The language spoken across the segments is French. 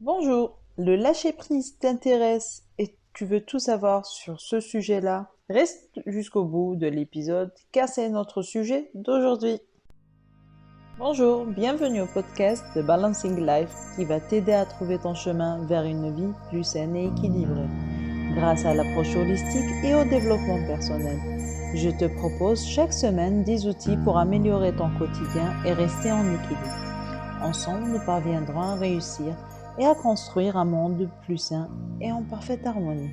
Bonjour, le lâcher-prise t'intéresse et tu veux tout savoir sur ce sujet-là? Reste jusqu'au bout de l'épisode car c'est notre sujet d'aujourd'hui. Bonjour, bienvenue au podcast de Balancing Life qui va t'aider à trouver ton chemin vers une vie plus saine et équilibrée grâce à l'approche holistique et au développement personnel. Je te propose chaque semaine 10 outils pour améliorer ton quotidien et rester en équilibre. Ensemble, nous parviendrons à réussir et à construire un monde plus sain et en parfaite harmonie.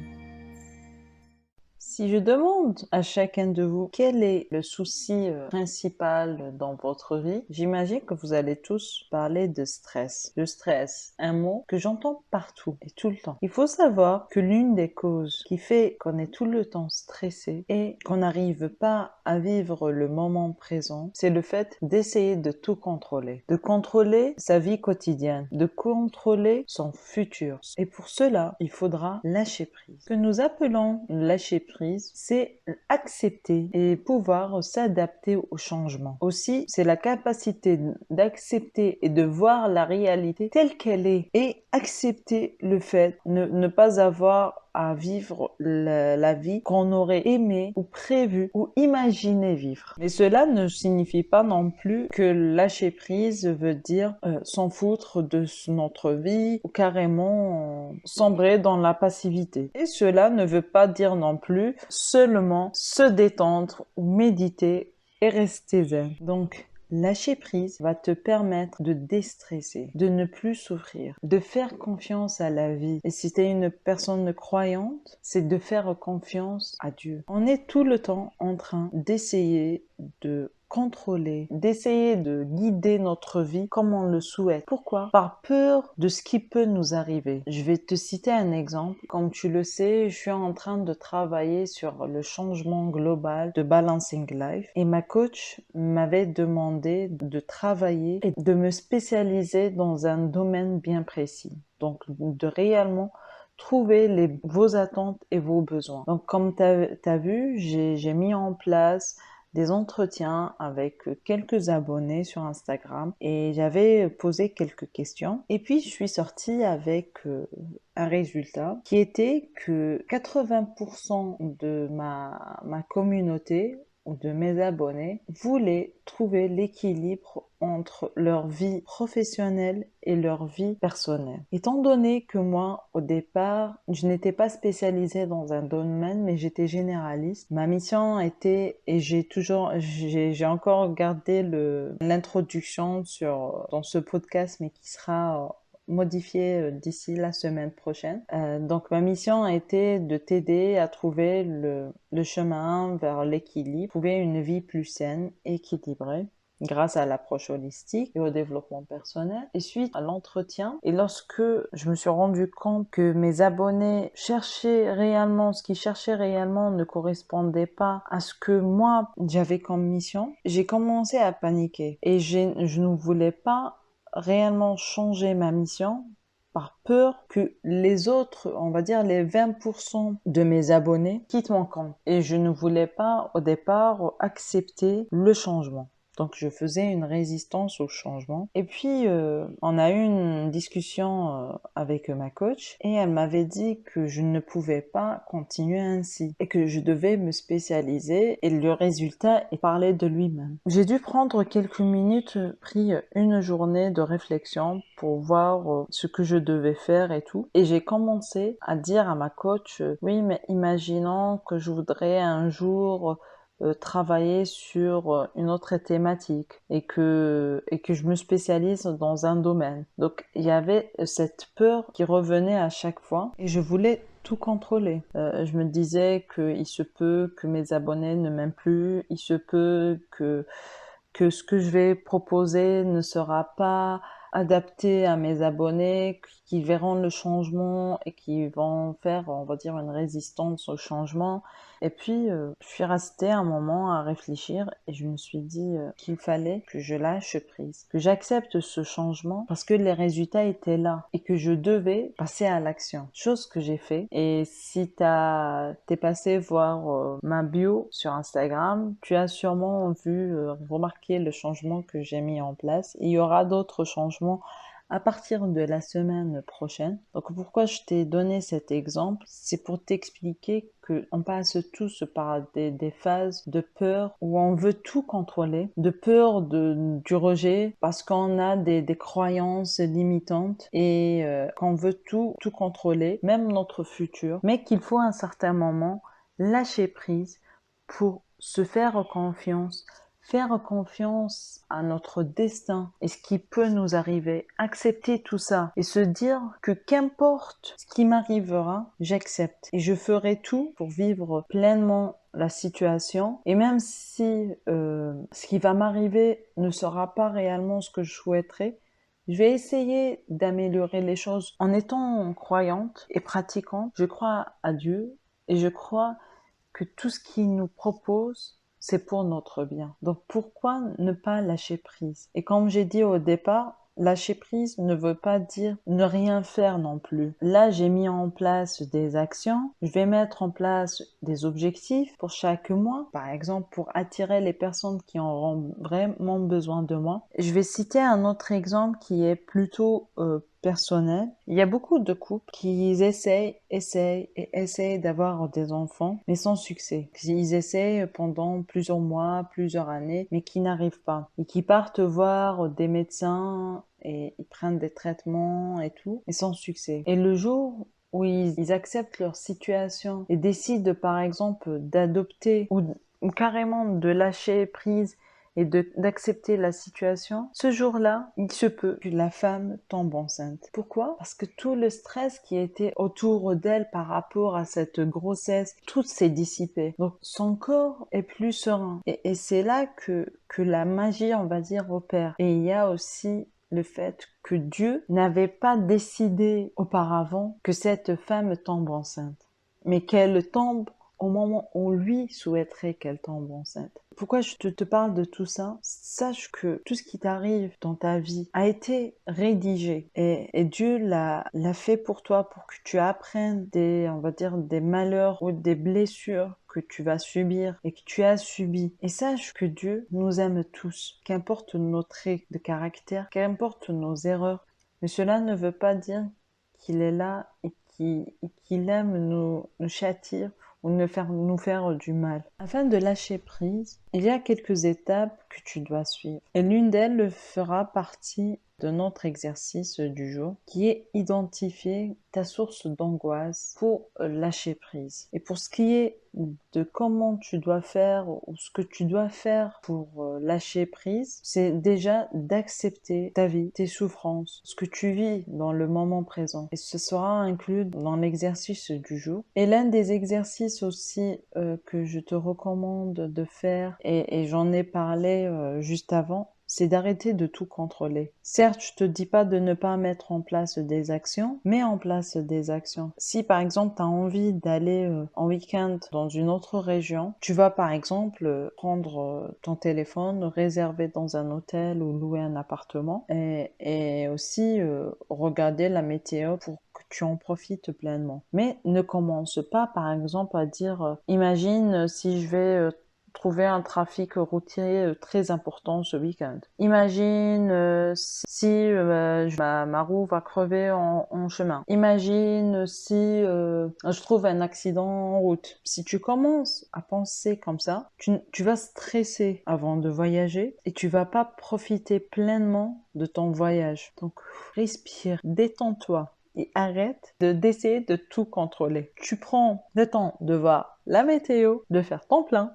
Si je demande à chacun de vous quel est le souci principal dans votre vie, j'imagine que vous allez tous parler de stress. Le stress, un mot que j'entends partout et tout le temps. Il faut savoir que l'une des causes qui fait qu'on est tout le temps stressé et qu'on n'arrive pas à vivre le moment présent, c'est le fait d'essayer de tout contrôler. De contrôler sa vie quotidienne, de contrôler son futur. Et pour cela, il faudra lâcher prise. Ce que nous appelons lâcher prise, c'est accepter et pouvoir s'adapter au changement. Aussi, c'est la capacité d'accepter et de voir la réalité telle qu'elle est et accepter le fait de ne pas avoir à vivre la vie qu'on aurait aimé ou prévu ou imaginé vivre. Mais cela ne signifie pas non plus que lâcher prise veut dire s'en foutre de notre vie ou carrément sombrer dans la passivité. Et cela ne veut pas dire non plus seulement se détendre ou méditer et rester zen. Donc, lâcher prise va te permettre de déstresser, de ne plus souffrir, de faire confiance à la vie. Et si tu es une personne croyante, c'est de faire confiance à Dieu. On est tout le temps en train d'essayer de contrôler, d'essayer de guider notre vie comme on le souhaite. Pourquoi? Par peur de ce qui peut nous arriver. Je vais te citer un exemple. Comme tu le sais, je suis en train de travailler sur le changement global de Balancing Life et ma coach m'avait demandé de travailler et de me spécialiser dans un domaine bien précis. Donc, de réellement trouver vos attentes et vos besoins. Donc, comme tu as vu, j'ai mis en place des entretiens avec quelques abonnés sur Instagram et j'avais posé quelques questions. Et puis, je suis sortie avec un résultat qui était que 80% de ma communauté ou de mes abonnés voulaient trouver l'équilibre entre leur vie professionnelle et leur vie personnelle. Étant donné que moi, au départ, je n'étais pas spécialisée dans un domaine, mais j'étais généraliste, ma mission était, et j'ai encore gardé l'introduction dans ce podcast, mais qui sera modifié d'ici la semaine prochaine. Donc ma mission a été de t'aider à trouver le chemin vers l'équilibre, trouver une vie plus saine, équilibrée grâce à l'approche holistique et au développement personnel. Et suite à l'entretien, et lorsque je me suis rendu compte que mes abonnés ce qu'ils cherchaient réellement ne correspondait pas à ce que moi j'avais comme mission, j'ai commencé à paniquer et je ne voulais pas réellement changer ma mission par peur que les autres, on va dire les 20% de mes abonnés, quittent mon compte. Et je ne voulais pas au départ accepter le changement. Donc je faisais une résistance au changement. Et puis on a eu une discussion avec ma coach et elle m'avait dit que je ne pouvais pas continuer ainsi et que je devais me spécialiser et le résultat est parler de lui-même. J'ai dû prendre quelques minutes, pris une journée de réflexion pour voir ce que je devais faire et tout. Et j'ai commencé à dire à ma coach, oui mais imaginons que je voudrais un jour travailler sur une autre thématique et que je me spécialise dans un domaine. Donc il y avait cette peur qui revenait à chaque fois et je voulais tout contrôler. Je me disais qu'il se peut que mes abonnés ne m'aiment plus, il se peut que ce que je vais proposer ne sera pas adapté à mes abonnés, qui verront le changement et qui vont faire, on va dire, une résistance au changement. Et puis, je suis restée un moment à réfléchir et je me suis dit qu'il fallait que je lâche prise, que j'accepte ce changement parce que les résultats étaient là et que je devais passer à l'action. Chose que j'ai fait. Et si t'es passé voir ma bio sur Instagram, tu as sûrement remarqué le changement que j'ai mis en place. Il y aura d'autres changements à partir de la semaine prochaine. Donc pourquoi je t'ai donné cet exemple? C'est pour t'expliquer qu'on passe tous par des phases de peur où on veut tout contrôler, de peur du rejet parce qu'on a des croyances limitantes et qu'on veut tout contrôler, même notre futur, mais qu'il faut à un certain moment lâcher prise pour se faire confiance à notre destin et ce qui peut nous arriver, accepter tout ça et se dire que qu'importe ce qui m'arrivera, j'accepte et je ferai tout pour vivre pleinement la situation et même si ce qui va m'arriver ne sera pas réellement ce que je souhaiterais, je vais essayer d'améliorer les choses en étant croyante et pratiquante. Je crois à Dieu et je crois que tout ce qu'il nous propose, c'est pour notre bien. Donc pourquoi ne pas lâcher prise? Et comme j'ai dit au départ, lâcher prise ne veut pas dire ne rien faire non plus. Là, j'ai mis en place des actions. Je vais mettre en place des objectifs pour chaque mois. Par exemple, pour attirer les personnes qui auront vraiment besoin de moi. Je vais citer un autre exemple qui est plutôt personnel. Il y a beaucoup de couples qui essayent d'avoir des enfants, mais sans succès. Ils essayent pendant plusieurs mois, plusieurs années, mais qui n'arrivent pas. Et qui partent voir des médecins et ils prennent des traitements et tout, mais sans succès. Et le jour où ils acceptent leur situation et décident par exemple d'adopter ou carrément de lâcher prise et d'accepter la situation, ce jour-là, il se peut que la femme tombe enceinte. Pourquoi? Parce que tout le stress qui était autour d'elle par rapport à cette grossesse, tout s'est dissipé. Donc son corps est plus serein. Et c'est là que la magie, on va dire, opère. Et il y a aussi le fait que Dieu n'avait pas décidé auparavant que cette femme tombe enceinte, mais qu'elle tombe au moment où lui souhaiterait qu'elle tombe enceinte. Pourquoi je te parle de tout ça? Sache que tout ce qui t'arrive dans ta vie a été rédigé et Dieu l'a fait pour toi pour que tu apprennes on va dire, des malheurs ou des blessures que tu vas subir et que tu as subi. Et sache que Dieu nous aime tous, qu'importe nos traits de caractère, qu'importe nos erreurs. Mais cela ne veut pas dire qu'il est là et qu'il aime nous châtier ou nous faire du mal. Afin de lâcher prise, il y a quelques étapes que tu dois suivre. Et l'une d'elles fera partie de notre exercice du jour, qui est identifier ta source d'angoisse pour lâcher prise. Et pour ce qui est de comment tu dois faire ou ce que tu dois faire pour lâcher prise, c'est déjà d'accepter ta vie, tes souffrances, ce que tu vis dans le moment présent. Et ce sera inclus dans l'exercice du jour. Et l'un des exercices aussi que je te recommande de faire, et j'en ai parlé juste avant, c'est d'arrêter de tout contrôler. Certes, je te dis pas de ne pas mettre en place des actions, mets en place des actions. Si par exemple tu as envie d'aller en week-end dans une autre région, tu vas par exemple prendre ton téléphone, réserver dans un hôtel ou louer un appartement et aussi regarder la météo pour que tu en profites pleinement. Mais ne commence pas par exemple à dire imagine si je vais trouver un trafic routier très important ce week-end. Imagine si ma roue va crever en chemin. Imagine si je trouve un accident en route. Si tu commences à penser comme ça, tu vas stresser avant de voyager et tu vas pas profiter pleinement de ton voyage. Donc respire, détends-toi. Et arrête d'essayer de tout contrôler. Tu prends le temps de voir la météo, de faire ton plein,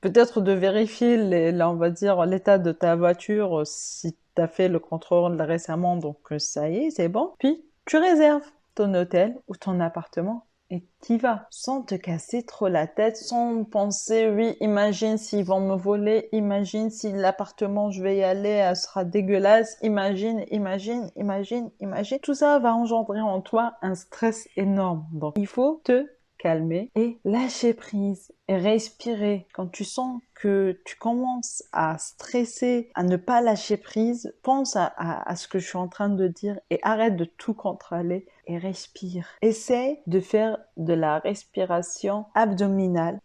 peut-être de vérifier on va dire, l'état de ta voiture si tu as fait le contrôle récemment, donc ça y est, c'est bon. Puis tu réserves ton hôtel ou ton appartement et t'y vas sans te casser trop la tête, sans penser, oui, imagine s'ils vont me voler, imagine si l'appartement je vais y aller sera dégueulasse, imagine. Tout ça va engendrer en toi un stress énorme. Donc il faut te calmer et lâcher prise et respirer. Quand tu sens que tu commences à stresser, à ne pas lâcher prise, pense à ce que je suis en train de dire et arrête de tout contrôler et respire. Essaie de faire de la respiration abdominale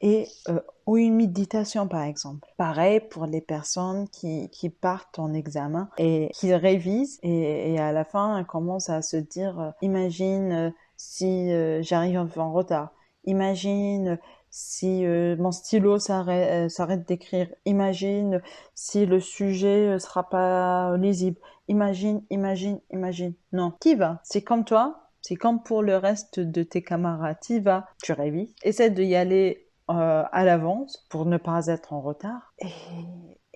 ou une méditation par exemple. Pareil pour les personnes qui partent en examen et qui révisent et à la fin elles commencent à se dire imagine si j'arrive en retard, imagine si mon stylo s'arrête d'écrire, imagine si le sujet sera pas lisible, imagine. Non, t'y vas, c'est comme toi. C'est comme pour le reste de tes camarades. T'y vas, tu révises, essaie d'y aller à l'avance pour ne pas être en retard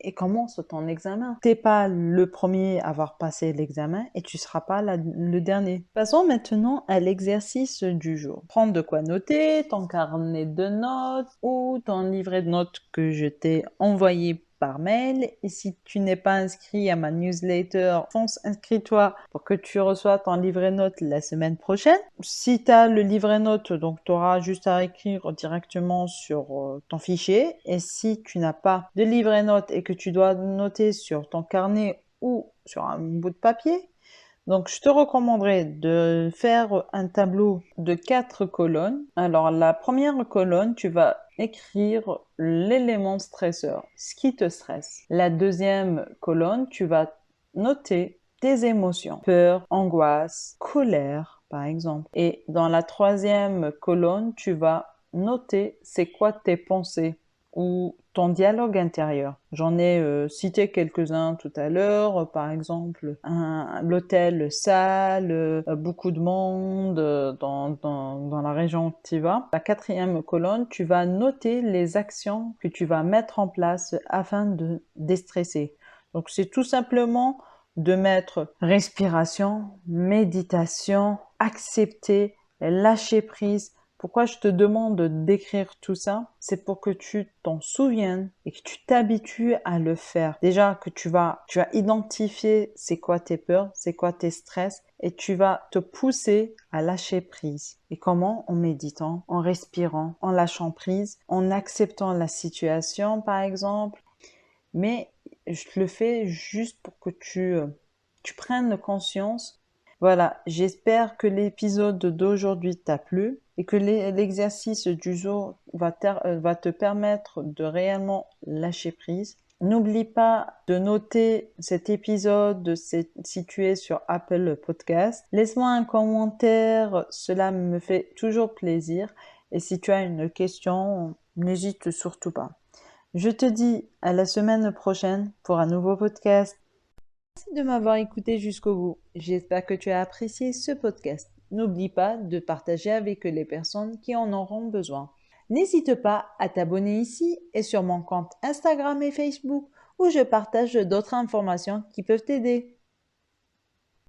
et commence ton examen. T'es pas le premier à avoir passé l'examen et tu seras pas le dernier. Passons maintenant à l'exercice du jour. Prends de quoi noter, ton carnet de notes ou ton livret de notes que je t'ai envoyé par mail. Et si tu n'es pas inscrit à ma newsletter, fonce, inscris-toi pour que tu reçois ton livret notes la semaine prochaine. Si tu as le livret notes, donc tu auras juste à écrire directement sur ton fichier. Et si tu n'as pas de livret notes et que tu dois noter sur ton carnet ou sur un bout de papier, donc, je te recommanderais de faire un tableau de 4 colonnes. Alors, la première colonne, tu vas écrire l'élément stresseur, ce qui te stresse. La deuxième colonne, tu vas noter tes émotions, peur, angoisse, colère, par exemple. Et dans la troisième colonne, tu vas noter c'est quoi tes pensées ou ton dialogue intérieur. J'en ai cité quelques-uns tout à l'heure, par exemple l'hôtel sale, beaucoup de monde dans la région où tu vas. La quatrième colonne, tu vas noter les actions que tu vas mettre en place afin de déstresser. Donc c'est tout simplement de mettre respiration, méditation, accepter, lâcher prise. Pourquoi je te demande d'écrire tout ça? C'est pour que tu t'en souviennes et que tu t'habitues à le faire. Déjà que tu vas identifier c'est quoi tes peurs, c'est quoi tes stress et tu vas te pousser à lâcher prise. Et comment? En méditant, en respirant, en lâchant prise, en acceptant la situation par exemple. Mais je le fais juste pour que tu prennes conscience. Voilà, j'espère que l'épisode d'aujourd'hui t'a plu et que l'exercice du jour va te permettre de réellement lâcher prise. N'oublie pas de noter cet épisode si tu es sur Apple Podcast. Laisse-moi un commentaire, cela me fait toujours plaisir. Et si tu as une question, n'hésite surtout pas. Je te dis à la semaine prochaine pour un nouveau podcast. Merci de m'avoir écouté jusqu'au bout. J'espère que tu as apprécié ce podcast. N'oublie pas de partager avec les personnes qui en auront besoin. N'hésite pas à t'abonner ici et sur mon compte Instagram et Facebook où je partage d'autres informations qui peuvent t'aider.